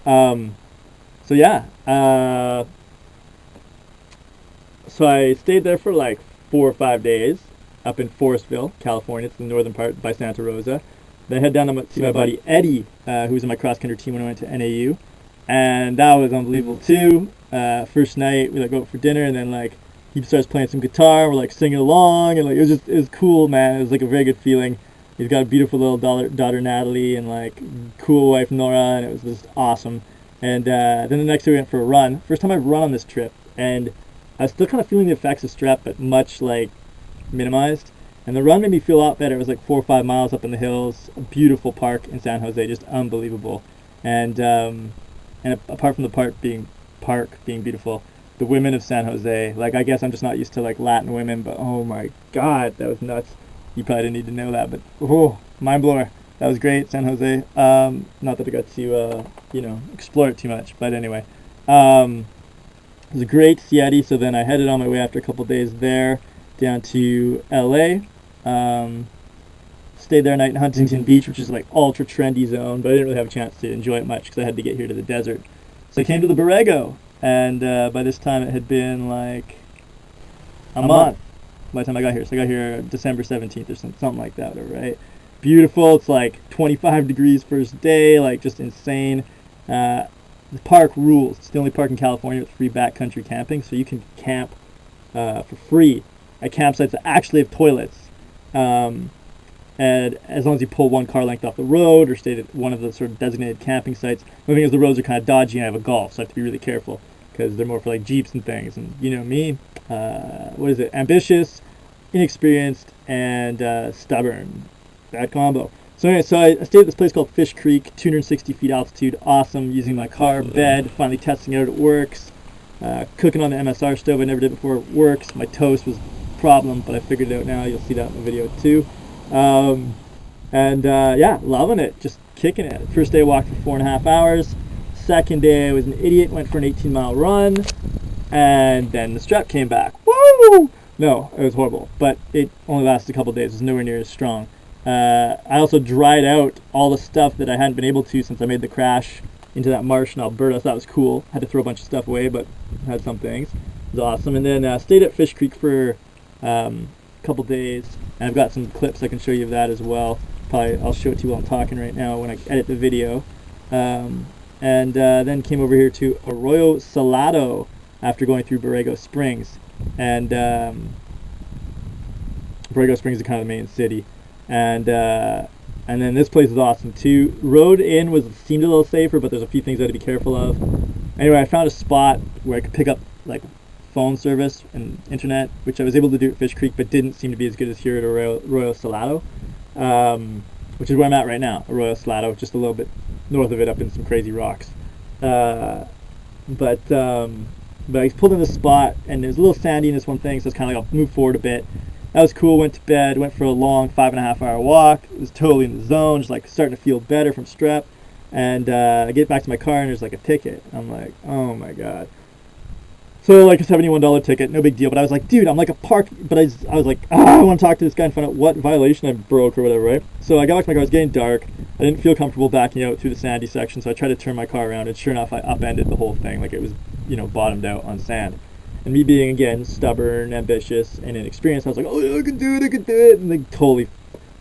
So yeah, so I stayed there for like 4 or 5 days up in Forestville, California. It's the northern part by Santa Rosa. Then I head down to see my buddy Eddie, who was in my cross country team when I went to NAU, and that was unbelievable too. First night we like go out for dinner, and then like he starts playing some guitar. We're like singing along, and like it was cool, man. It was like a very good feeling. He's got a beautiful little daughter Natalie, and like cool wife Nora, and it was just awesome. And then the next day we went for a run. First time I've run on this trip, and I was still kind of feeling the effects of strep, but much like minimized. And the run made me feel a lot better. It was like 4 or 5 miles up in the hills, a beautiful park in San Jose, just unbelievable. And apart from the park being beautiful, the women of San Jose, like I guess I'm just not used to like Latin women, but oh my God, that was nuts. You probably didn't need to know that, but oh, mind blower. That was great, San Jose. Not that I got to explore it too much, but anyway. It was a great Sieti, so then I headed on my way after a couple days there down to LA. Stayed there a night in Huntington Beach, which is like ultra trendy zone, but I didn't really have a chance to enjoy it much because I had to get here to the desert. So I came to the Borrego, and by this time it had been like a month by the time I got here. So I got here December 17th or something like that, right? Beautiful. It's like 25 degrees first day, like just insane. The park rules. It's the only park in California with free backcountry camping, so you can camp for free at campsites that actually have toilets. And as long as you pull one car length off the road or stay at one of the sort of designated camping sites. The thing is, the roads are kind of dodgy, and I have a Golf, so I have to be really careful because they're more for like Jeeps and things. And you know me, what is it? Ambitious, inexperienced, and stubborn. Bad combo. So anyway, I stayed at this place called Fish Creek, 260 feet altitude, awesome, using my car bed, finally testing it out, it works. Cooking on the MSR stove, I never did before, it works. My toast was a problem, but I figured it out now, you'll see that in the video too. Yeah, loving it, just kicking it. First day I walked for 4.5 hours, second day I was an idiot, went for an 18-mile run, and then the strep came back. Woo! No, it was horrible, but it only lasted a couple days, it was nowhere near as strong. I also dried out all the stuff that I hadn't been able to since I made the crash into that marsh in Alberta. So that was cool. Had to throw a bunch of stuff away, but had some things. It was awesome. And then stayed at Fish Creek for a couple days. And I've got some clips I can show you of that as well. Probably I'll show it to you while I'm talking right now when I edit the video. Then came over here to Arroyo Salado after going through Borrego Springs. And Borrego Springs is kind of the main city. And then this place is awesome too. Road in seemed a little safer, but there's a few things I had to be careful of. Anyway, I found a spot where I could pick up like phone service and internet, which I was able to do at Fish Creek, but didn't seem to be as good as here at Arroyo Salado, which is where I'm at right now. Arroyo Salado, just a little bit north of it, up in some crazy rocks. But I pulled in this spot, and there's a little sandy in this one thing, so it's kind of like I'll move forward a bit. That was cool. Went to bed, went for a long 5.5 hour walk. It was totally in the zone, just like starting to feel better from strep. And I get back to my car, and there's like a ticket. I'm like, oh my God. So like a $71 ticket, no big deal. But I was like, dude, I'm like a park. But I was like, I want to talk to this guy and find out what violation I broke or whatever, right? So I got back to my car. It was getting dark. I didn't feel comfortable backing out through the sandy section, so I tried to turn my car around. And sure enough, I upended the whole thing, like it was, bottomed out on sand. And me being, again, stubborn, ambitious, and inexperienced, I was like, oh, yeah, I can do it. And they totally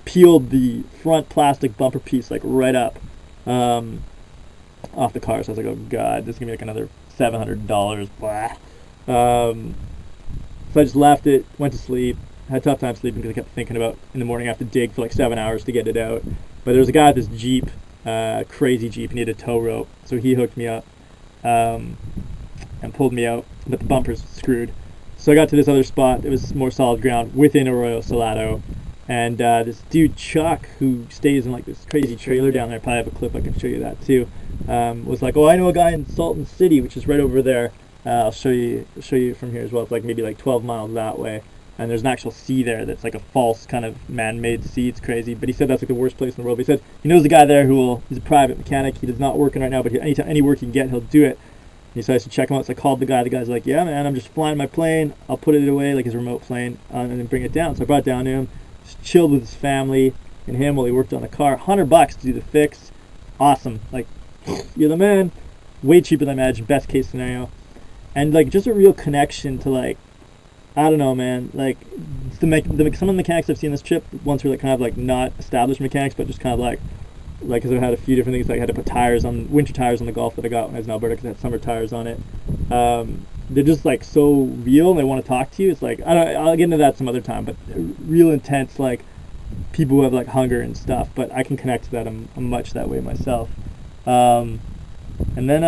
peeled the front plastic bumper piece, like, right up off the car. So I was like, oh, God, this is going to be like another $700. Blah. So I just left it, went to sleep. Had a tough time sleeping because I kept thinking about in the morning I have to dig for like 7 hours to get it out. But there was a guy with this Jeep, crazy Jeep, and he had a tow rope. So he hooked me up. And pulled me out, but the bumper's screwed. So I got to this other spot. It was more solid ground within Arroyo Salado, and this dude Chuck, who stays in like this crazy trailer down there, I probably have a clip I can show you that too, was like, oh, I know a guy in Salton City, which is right over there. I'll show you from here as well. It's like maybe like 12 miles that way, and there's an actual sea there that's like a false kind of man-made sea. It's crazy, but he said that's like the worst place in the world. But he said he knows a guy there he's a private mechanic. He does not working right now, but any work he can get, he'll do it. He said I should check him out, so I called the guy. The guy's like, yeah, man, I'm just flying my plane. I'll put it away, like his remote plane, and then bring it down. So I brought it down to him, just chilled with his family and him while he worked on the car. $100 to do the fix. Awesome. Like, you're the man. way cheaper than I imagined, best case scenario. And like just a real connection to like, I don't know, man, like some of the mechanics I've seen this trip once were like kind of like not established mechanics, but just kind of like because I had a few different things. Like I had to put winter tires on the Golf that I got when I was in Alberta because I had summer tires on it. They're just like so real and they want to talk to you. It's like, I'll get into that some other time, but real intense, like people who have like hunger and stuff, but I can connect to that. I'm much that way myself. And then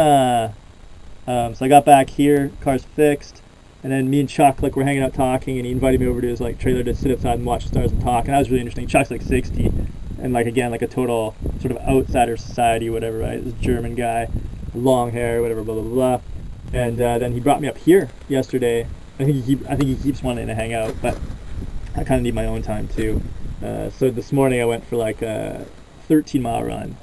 so I got back here, car's fixed, and then me and Chuck like we're hanging out talking, and he invited me over to his like trailer to sit outside and watch the stars and talk, and that was really interesting. Chuck's like 60, and like again like a total sort of outsider society, whatever, right? This German guy, long hair, whatever, blah blah blah. And then he brought me up here yesterday. I think he keeps wanting to hang out, but I kind of need my own time too. So this morning I went for like a 13-mile run,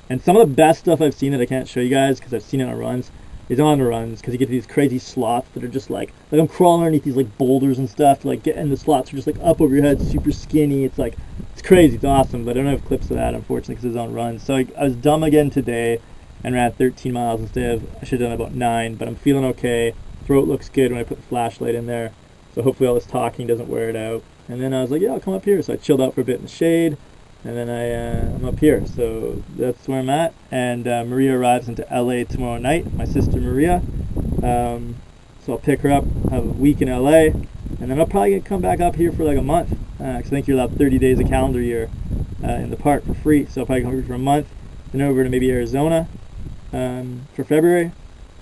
and some of the best stuff I've seen that I can't show you guys because I've seen it on runs is on the runs, because you get to these crazy slots that are just like I'm crawling underneath these like boulders and stuff to like get, and the slots are just like up over your head, super skinny. It's like it's crazy, it's awesome, but I don't have clips of that unfortunately because it's on runs. So I was dumb again today and ran 13 miles instead of, I should have done about 9, but I'm feeling okay. Throat looks good when I put the flashlight in there, so hopefully all this talking doesn't wear it out. And then I was like, yeah, I'll come up here. So I chilled out for a bit in the shade, and then I'm up here. So that's where I'm at. And Maria arrives into LA tomorrow night, my sister Maria. So I'll pick her up, have a week in LA, and then I'll probably come back up here for like a month, because I think you're allowed 30 days a calendar year in the park for free. So I'll probably come here for a month, then over to maybe Arizona for February,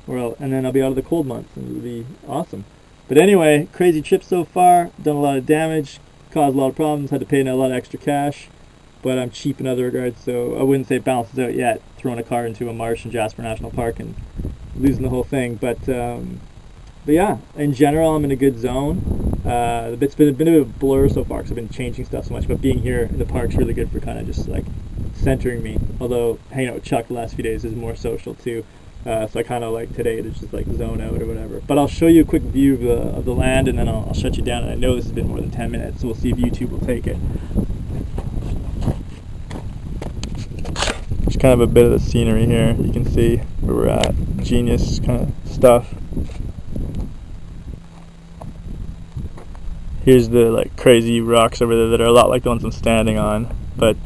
and then I'll be out of the cold months, and it'll be awesome. But anyway, crazy trip so far, done a lot of damage, caused a lot of problems, had to pay a lot of extra cash, but I'm cheap in other regards, so I wouldn't say it balances out yet, throwing a car into a marsh in Jasper National Park and losing the whole thing. But yeah, in general, I'm in a good zone. It's been a bit of a blur so far because I've been changing stuff so much, but being here in the park's really good for kind of just like centering me, although hanging out with Chuck the last few days is more social too. So I kind of like today to just like zone out or whatever. But I'll show you a quick view of the land, and then I'll shut you down. And I know this has been more than 10 minutes, so we'll see if YouTube will take it. Just kind of a bit of the scenery here. You can see where we're at. Genius kind of stuff. Here's the like crazy rocks over there that are a lot like the ones I'm standing on. But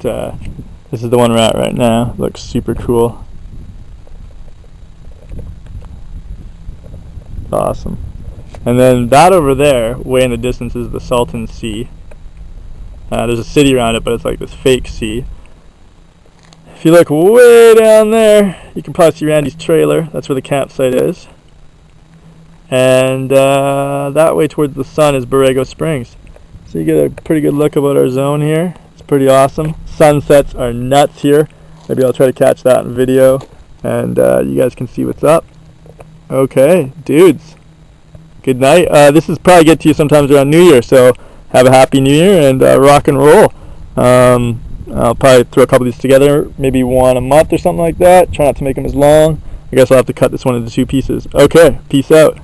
this is the one we're at right now. Looks super cool. Awesome. And then that over there, way in the distance, is the Salton Sea. There's a city around it, but it's like this fake sea. If you look way down there, you can probably see Randy's trailer. That's where the campsite is. And that way towards the sun is Borrego Springs. So you get a pretty good look about our zone here. It's pretty awesome. Sunsets are nuts here. Maybe I'll try to catch that in video, and you guys can see what's up. Okay, dudes, good night. This is probably get to you sometimes around New Year, so have a happy New Year and rock and roll. I'll probably throw a couple of these together, maybe one a month or something like that. Try not to make them as long. I guess I'll have to cut this one into 2 pieces. Okay, peace out.